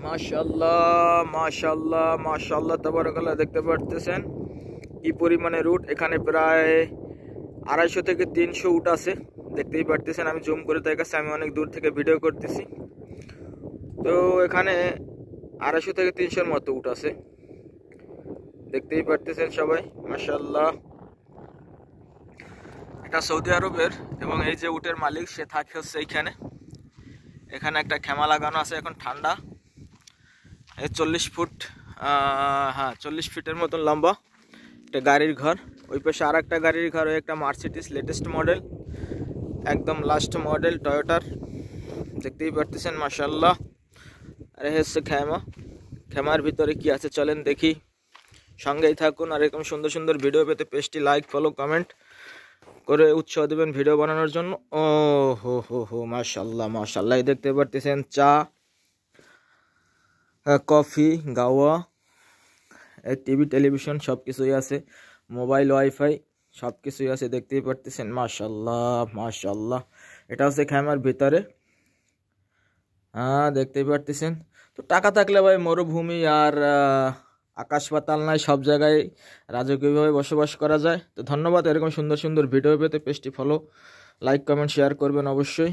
মাশাআল্লাহ মাশাআল্লাহ মাশাআল্লাহ তাবারাকাল্লাহ। দেখতে পারতেছেন কি পরিমাণে রুট। এখানে প্রায় 250 থেকে 300 উট আছে, দেখতেই পারতেছেন। আমি জুম করে দেখাচ্ছি, আমি অনেক দূর থেকে ভিডিও করতেছি। তো এখানে 250 থেকে 300-র মতো উট আছে, দেখতেই পারতেছেন সবাই। মাশাআল্লাহ, এটা সৌদি আরবের, এবং এই যে উটের মালিক সে থাকে হচ্ছে এইখানে। এখানে একটা খেমা লাগানো আছে, এখন ঠান্ডা। এই 40 ফুট, হ্যাঁ 40 ফিটের মতন লম্বা একটা গাড়ির ঘর। ওই পাশে আর একটা গাড়ির ঘর, ওই একটা মার্সিডিজ লেটেস্ট মডেল, একদম লাস্ট মডেল টয়োটার, দেখতেই পারতেছেন। মাশাআল্লাহ। আর হচ্ছে খেমার ভিতরে কি আছে চলেন দেখি, সঙ্গেই থাকুন। আর এরকম সুন্দর সুন্দর ভিডিও পেতে পেজটি লাইক ফলো কমেন্ট করে উৎসাহ দেবেন ভিডিও বানানোর জন্য। ও হো হো হো মাশাআল্লাহ মাশাআল্লাহ। দেখতে পারতেছেন চা, কফি, গাওয়া, টিভি টেলিভিশন সব কিছুই আছে, মোবাইল ওয়াইফাই সব কিছুই আছে, দেখতেই পারতেছেন। মাশাআল্লাহ মাশাআল্লাহ। এটা হচ্ছে খেমার ভিতরে, হ্যাঁ দেখতেই পারতেছেন। তো টাকা থাকলে ভাই মরুভূমি আর আকাশ পাতাল নাই, সব জায়গায় রাজকীয়ভাবে বসবাস করা যায়। তো ধন্যবাদ। এরকম সুন্দর সুন্দর ভিডিও পেতে পেজটি ফলো লাইক কমেন্ট শেয়ার করবেন অবশ্যই।